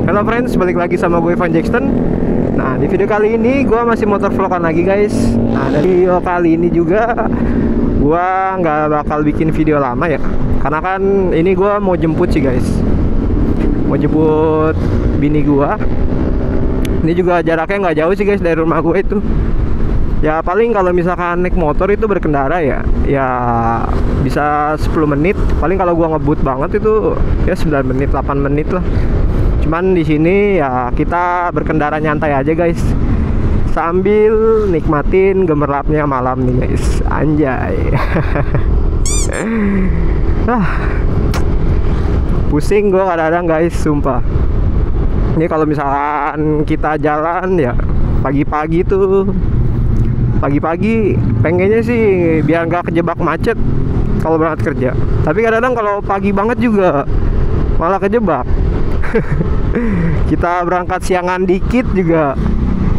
Halo friends, balik lagi sama gue Van Jackson. Nah, di video kali ini gue masih motor vlogan lagi guys. Nah, dari video kali ini juga gue nggak bakal bikin video lama ya, karena kan ini gue mau jemput sih guys. Mau jemput bini gue. Ini juga jaraknya nggak jauh sih guys dari rumah gue itu. Ya paling kalau misalkan naik motor itu berkendara ya bisa 10 menit. Paling kalau gua ngebut banget itu ya 9 menit, 8 menit lah. Cuman di sini ya kita berkendara nyantai aja guys, sambil nikmatin gemerlapnya malam nih guys. Anjay. Pusing gua kadang-kadang guys, sumpah. Ini kalau misalkan kita jalan ya pagi-pagi tuh, pagi-pagi pengennya sih biar nggak kejebak macet kalau berangkat kerja. Tapi kadang-kadang kalau pagi banget juga malah kejebak. Kita berangkat siangan dikit juga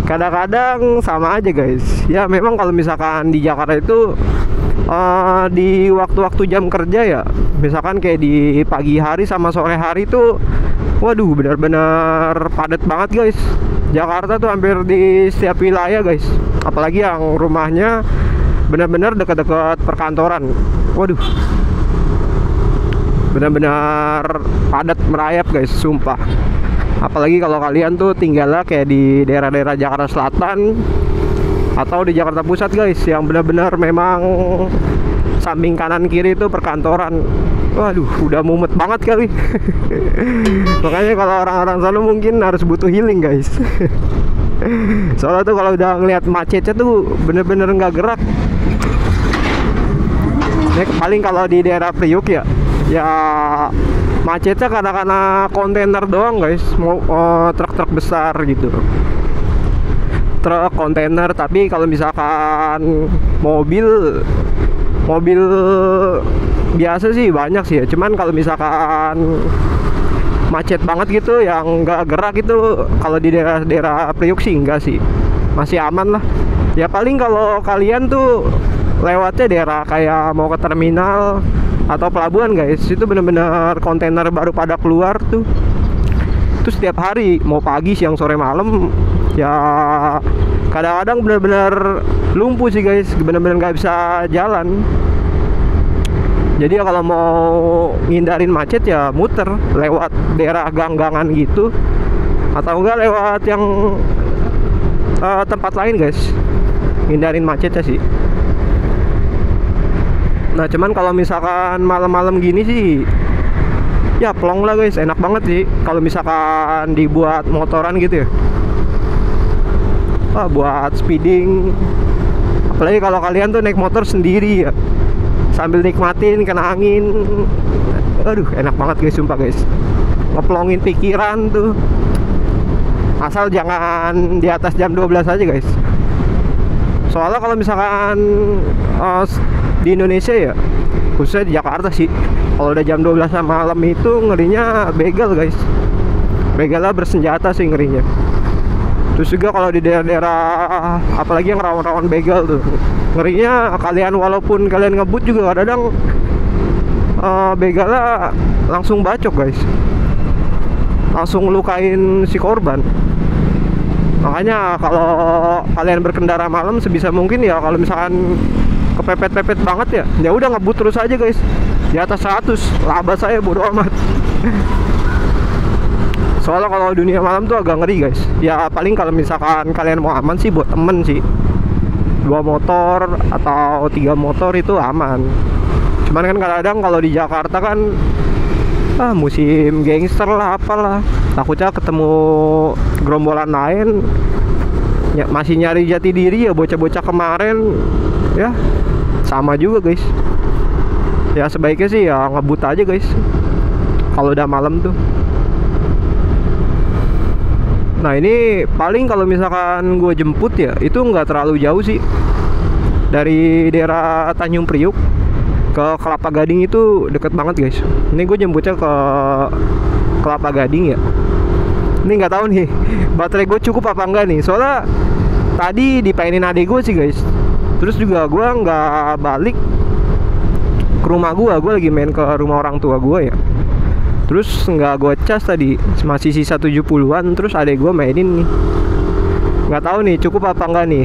kadang-kadang sama aja guys. Ya memang kalau misalkan di Jakarta itu di waktu-waktu jam kerja ya, misalkan kayak di pagi hari sama sore hari tuh, waduh benar-benar padat banget guys. Jakarta tuh hampir di setiap wilayah guys, apalagi yang rumahnya benar-benar dekat-dekat perkantoran. Waduh, benar-benar padat merayap guys, sumpah. Apalagi kalau kalian tuh tinggalnya kayak di daerah-daerah Jakarta Selatan atau di Jakarta Pusat guys, yang benar-benar memang samping kanan kiri itu perkantoran. Waduh, udah mumet banget kali. Makanya kalau orang-orang sana mungkin harus butuh healing guys. Soalnya tuh kalau udah ngeliat macetnya tuh bener-bener nggak gerak. Ini paling kalau di daerah Priuk ya macetnya karena kontainer doang guys. Mau truk-truk besar gitu, truk kontainer. Tapi kalau misalkan mobil biasa sih banyak sih ya. Cuman kalau misalkan macet banget gitu yang nggak gerak itu, kalau di daerah Priuk sih enggak sih, masih aman lah. Ya paling kalau kalian tuh lewatnya daerah kayak mau ke terminal atau pelabuhan guys, itu bener-bener kontainer baru pada keluar tuh. Itu setiap hari, mau pagi, siang, sore, malam. Ya kadang-kadang bener-bener lumpuh sih guys, bener-bener nggak bisa jalan. Jadi ya kalau mau ngindarin macet ya muter lewat daerah gang-gangan gitu, atau enggak lewat yang tempat lain guys, ngindarin macetnya sih. Nah cuman kalau misalkan malam-malam gini sih ya plong lah guys, enak banget sih kalau misalkan dibuat motoran gitu ya. Buat speeding, apalagi kalau kalian tuh naik motor sendiri ya, sambil nikmatin kena angin. Aduh enak banget guys, sumpah guys, ngeplongin pikiran tuh. Asal jangan di atas jam 12 aja guys. Soalnya kalau misalkan di Indonesia ya, khususnya di Jakarta sih, kalau udah jam 12 malam itu ngerinya begal guys. Begalnya bersenjata sih ngerinya. Terus juga kalau di daerah-daerah apalagi yang rawan-rawan begal tuh, ngerinya kalian walaupun kalian ngebut juga kadang begalnya langsung bacok guys, langsung lukain si korban. Makanya kalau kalian berkendara malam sebisa mungkin ya, kalau misalkan kepepet-pepet banget ya udah ngebut terus aja guys, di atas 100 laba saya bodo amat. Soalnya kalau dunia malam tuh agak ngeri guys. Ya paling kalau misalkan kalian mau aman sih buat temen sih, 2 motor atau 3 motor itu aman. Cuman kan kadang-kadang kalau di Jakarta kan musim gangster lah apalah, takutnya ketemu gerombolan lain ya, masih nyari jati diri ya bocah-bocah kemarin ya, sama juga guys. Ya sebaiknya sih ya ngebut aja guys kalau udah malam tuh. Nah ini paling kalau misalkan gue jemput ya itu nggak terlalu jauh sih, dari daerah Tanjung Priuk ke Kelapa Gading itu deket banget guys. Ini gue jemputnya ke Kelapa Gading ya. Ini nggak tahu nih baterai gue cukup apa enggak nih, soalnya tadi dipainin adik gue sih guys. Terus juga gue nggak balik ke rumah gue lagi main ke rumah orang tua gue ya. Terus nggak gue cas tadi, masih sisa 70-an. Terus adek gue mainin nih. Nggak tahu nih cukup apa enggak nih.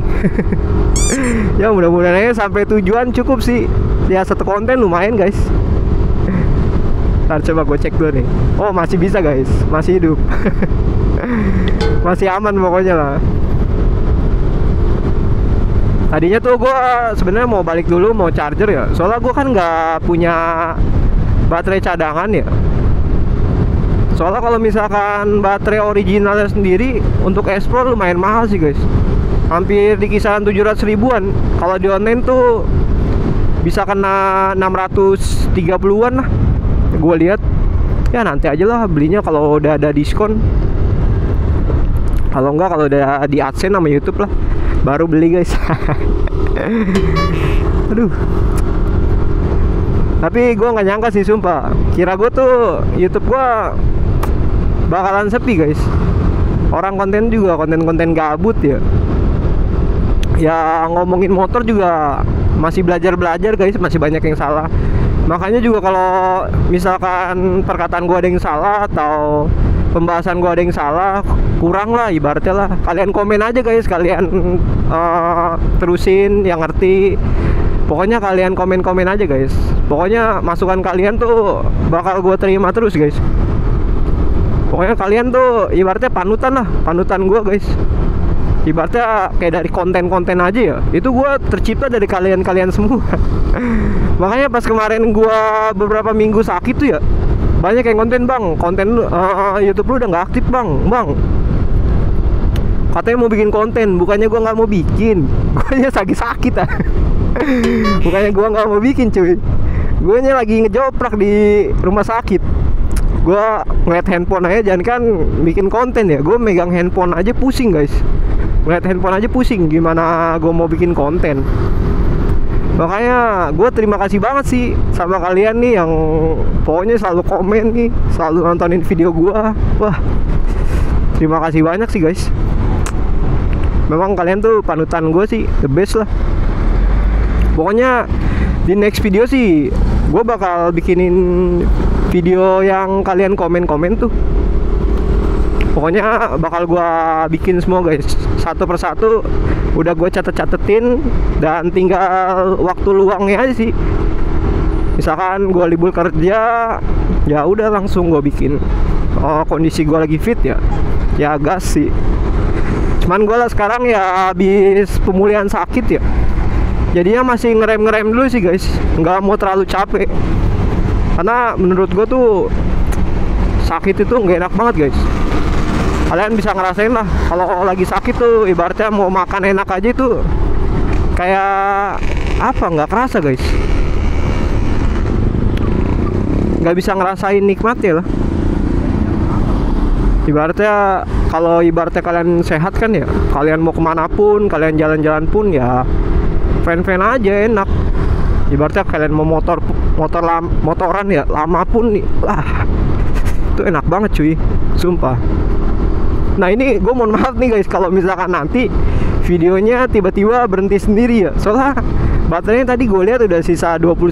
Ya mudah-mudahan aja sampai tujuan cukup sih. Ya satu konten lumayan guys. Ntar coba gue cek dulu nih. Oh masih bisa guys, masih hidup. Masih aman pokoknya lah. Tadinya tuh gue sebenarnya mau balik dulu, mau charger ya. Soalnya gue kan nggak punya baterai cadangan ya. Soalnya kalau misalkan baterai originalnya sendiri untuk S Pro lumayan mahal sih guys. Hampir di kisaran 700 ribuan. Kalau di online tuh bisa kena 630-an lah. Gue lihat. Ya nanti aja lah belinya kalau udah ada diskon. Kalau enggak, kalau udah di AdSense sama YouTube lah, baru beli guys. Aduh. Tapi gue nggak nyangka sih sumpah. Kira gue tuh YouTube gue bakalan sepi guys. Orang konten juga konten-konten gabut ya. Ya ngomongin motor juga masih belajar-belajar guys, masih banyak yang salah. Makanya juga kalau misalkan perkataan gue ada yang salah atau pembahasan gue ada yang salah, kurang lah ibaratnya lah. Kalian komen aja guys, kalian terusin yang ngerti. Pokoknya kalian komen-komen aja guys. Pokoknya masukan kalian tuh bakal gue terima terus guys. Pokoknya kalian tuh ibaratnya panutan lah, panutan gue guys. Ibaratnya kayak dari konten-konten aja ya. Itu gue tercipta dari kalian-kalian semua. Makanya pas kemarin gue beberapa minggu sakit tuh ya, banyak yang konten YouTube lu udah nggak aktif bang. Katanya mau bikin konten, bukannya gue nggak mau bikin. Gue sakit ah. Bukannya gue nggak mau bikin cuy, gue lagi ngejoprak di rumah sakit. Gue ngeliat handphone aja, jangan kan bikin konten ya. Gue megang handphone aja pusing guys. Ngeliat handphone aja pusing, gimana gue mau bikin konten. Makanya gue terima kasih banget sih sama kalian nih yang pokoknya selalu komen nih, selalu nontonin video gue. Wah, terima kasih banyak sih guys. Memang kalian tuh panutan gue sih, the best lah. Pokoknya di next video sih gue bakal bikinin video yang kalian komen-komen tuh. Pokoknya bakal gue bikin semua guys, satu persatu udah gue catetin, dan tinggal waktu luangnya aja sih. Misalkan gue libur kerja, ya udah langsung gue bikin. Oh kondisi gue lagi fit ya gas sih. Cuman gue lah sekarang ya habis pemulihan sakit ya, jadinya masih ngerem dulu sih guys, nggak mau terlalu capek. Karena menurut gue tuh sakit itu nggak enak banget guys. Kalian bisa ngerasain lah, kalau lagi sakit tuh ibaratnya mau makan enak aja itu kayak apa, nggak kerasa guys. Nggak bisa ngerasain nikmatnya lah. Ibaratnya kalau ibaratnya kalian sehat kan ya, kalian mau kemana pun, kalian jalan-jalan pun ya fan-fan aja, enak. Ibaratnya kalian mau motoran ya lama pun nih, lah itu enak banget cuy, sumpah. Nah ini gue mohon maaf nih guys kalau misalkan nanti videonya tiba-tiba berhenti sendiri ya. Soalnya baterainya tadi gue lihat udah sisa 29%.